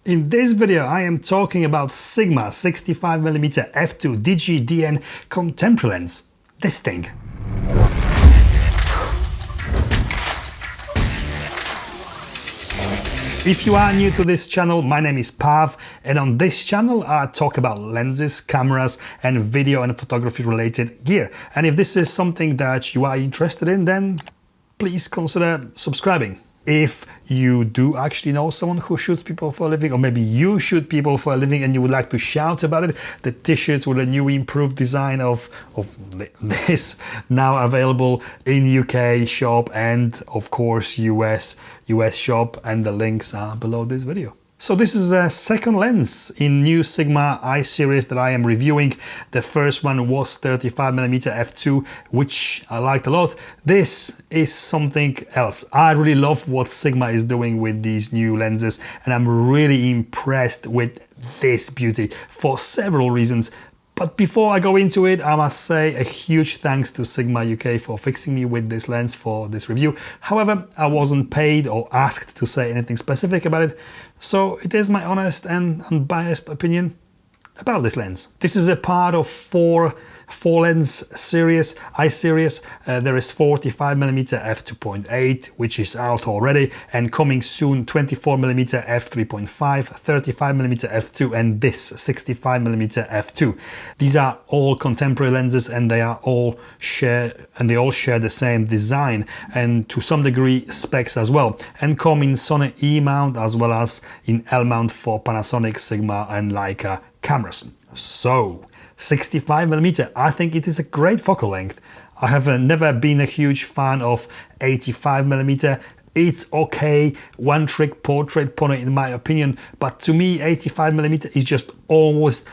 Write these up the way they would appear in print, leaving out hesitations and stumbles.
In this video I am talking about Sigma 65mm f2 DG/DN contemporary lens. This thing. If you are new to this channel, my name is Pav, and on this channel I talk about lenses, cameras and video and photography related gear. And if this is something that you are interested in, then please consider subscribing. If you do actually know someone who shoots people for a living, or maybe you shoot people for a living and you would like to shout about it, the t-shirts with a new improved design of this now available in UK shop and of course US shop, and the links are below this video. So this is a second lens in new Sigma I series that I am reviewing. The first one was 35mm f2, which I liked a lot. This is something else. I really love what Sigma is doing with these new lenses, and I'm really impressed with this beauty for several reasons. But before I go into it, I must say a huge thanks to Sigma UK for fixing me with this lens for this review. However, I wasn't paid or asked to say anything specific about it, so it is my honest and unbiased opinion about this lens. This is a part of four lens series, I series. There is 45mm f2.8, which is out already, and coming soon 24mm f3.5, 35mm f2, and this 65mm f2. These are all contemporary lenses, and they all share the same design and to some degree specs as well, and come in Sony E mount as well as in L mount for Panasonic, Sigma and Leica cameras. So 65mm, I think it is a great focal length. I have never been a huge fan of 85mm. It's okay, one trick portrait pony in my opinion, but to me 85mm is just almost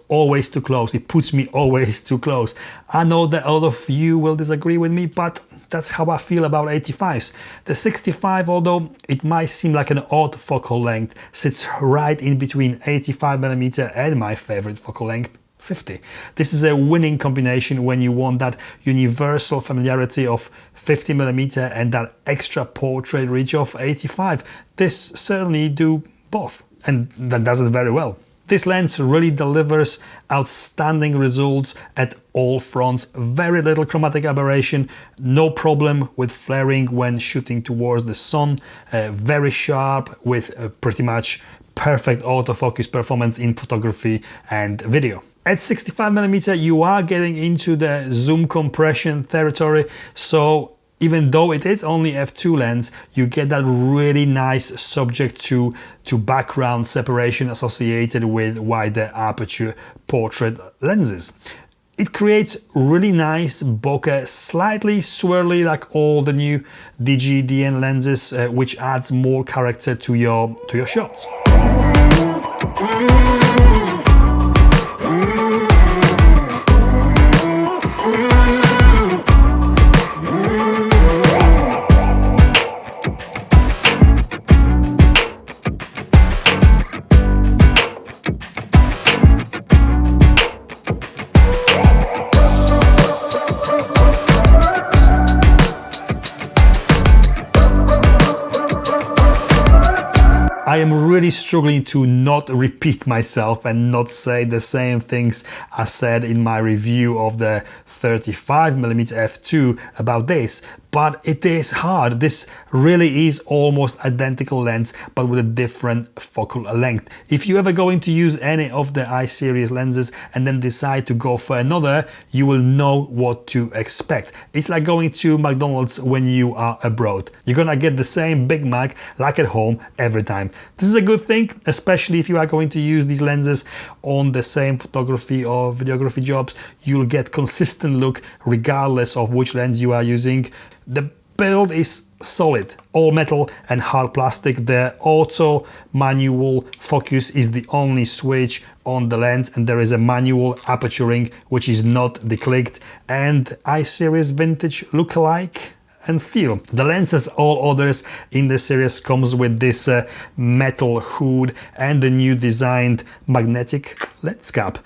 always too close. It puts me always too close. I know that a lot of you will disagree with me, but that's how I feel about 85s. The 65, although it might seem like an odd focal length, sits right in between 85mm and my favorite focal length, 50. This is a winning combination when you want that universal familiarity of 50mm and that extra portrait reach of 85. This certainly do both, and that does it very well. This lens really delivers outstanding results at all fronts. Very little chromatic aberration, no problem with flaring when shooting towards the sun, very sharp with pretty much perfect autofocus performance in photography and video. At 65mm you are getting into the zoom compression territory, so even though it is only f2 lens, you get that really nice subject to background separation associated with wider aperture portrait lenses. It creates really nice bokeh, slightly swirly like all the new DG/DN lenses, which adds more character to your shots. I am really struggling to not repeat myself and not say the same things I said in my review of the 35mm f2 about this, but it is hard. This really is almost identical lens, but with a different focal length. If you ever going to use any of the I series lenses and then decide to go for another, you will know what to expect. It's like going to McDonald's when you are abroad. You're gonna get the same Big Mac like at home every time. This is a good thing, especially if you are going to use these lenses on the same photography or videography jobs. You'll get consistent look regardless of which lens you are using. The build is solid, all metal and hard plastic. The auto manual focus is the only switch on the lens, and there is a manual aperturing which is not declicked, and I series vintage look-alike and feel. The lens, as all others in the series, comes with this metal hood and the new designed magnetic lens cap.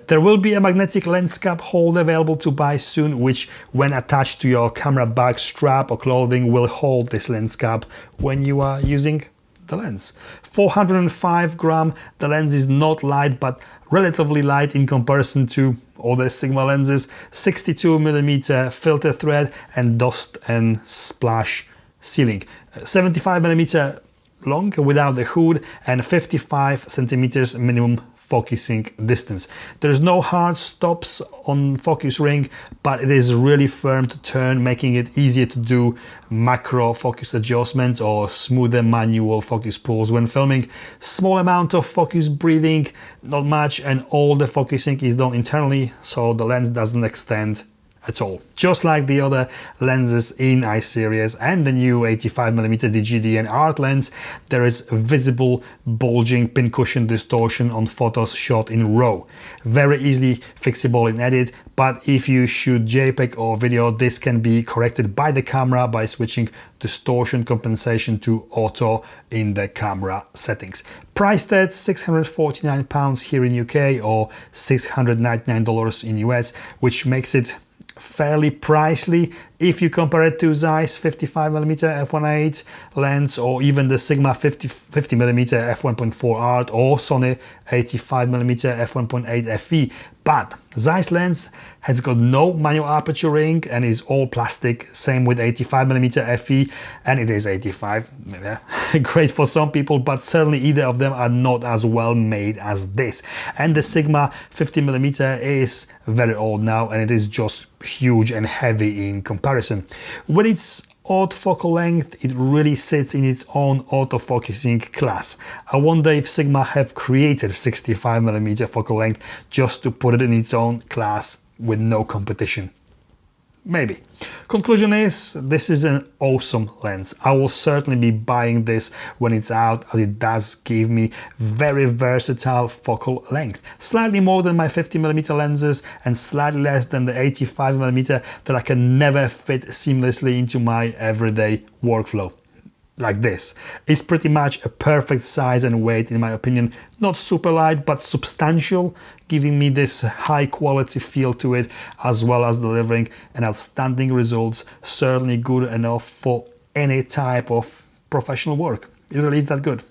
There will be a magnetic lens cap holder available to buy soon, which when attached to your camera bag strap or clothing will hold this lens cap when you are using the lens. 405 gram, the lens is not light, but relatively light in comparison to other Sigma lenses. 62mm filter thread and dust and splash sealing. 75mm long without the hood and 55 centimeters minimum focusing distance. There's no hard stops on focus ring, but it is really firm to turn, making it easier to do macro focus adjustments or smoother manual focus pulls when filming. Small amount of focus breathing, not much, and all the focusing is done internally, so the lens doesn't extend at all. Just like the other lenses in I-series and the new 85mm DGD and art lens, there is visible bulging pincushion distortion on photos shot in RAW. Very easily fixable in edit, but if you shoot JPEG or video, this can be corrected by the camera by switching distortion compensation to auto in the camera settings. Priced at £649 here in UK or $699 in US, which makes it fairly pricey if you compare it to Zeiss 55mm f1.8 lens or even the Sigma 50mm f1.4 art or Sony 85mm f1.8 FE. But Zeiss lens has got no manual aperture ring and is all plastic, same with 85mm FE, and it is 85. Yeah. Great for some people, but certainly either of them are not as well made as this. And the Sigma 50mm is very old now and it is just huge and heavy in comparison. With its odd focal length, it really sits in its own autofocusing class. I wonder if Sigma have created 65mm focal length just to put it in its own class with no competition. Maybe. Conclusion is, this is an awesome lens. I will certainly be buying this when it's out, as it does give me very versatile focal length. Slightly more than my 50mm lenses and slightly less than the 85mm that I can never fit seamlessly into my everyday workflow. Like this. It's pretty much a perfect size and weight in my opinion. Not super light, but substantial, giving me this high quality feel to it, as well as delivering an outstanding results. Certainly good enough for any type of professional work. It really is that good.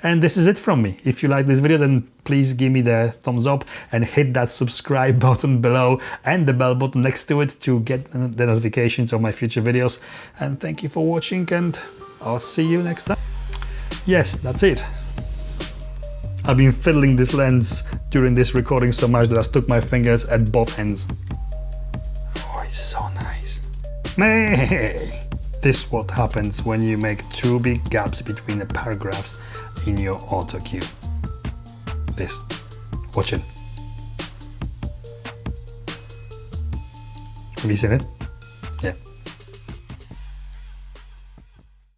And this is it from me. If you like this video, then please give me the thumbs up and hit that subscribe button below and the bell button next to it to get the notifications of my future videos. And thank you for watching, and I'll see you next time. Yes, that's it. I've been fiddling this lens during this recording so much that I stuck my fingers at both ends. Oh, it's so nice. Hey! This is what happens when you make two big gaps between the paragraphs in your auto cue. This. Watch it. Have you seen it? Yeah.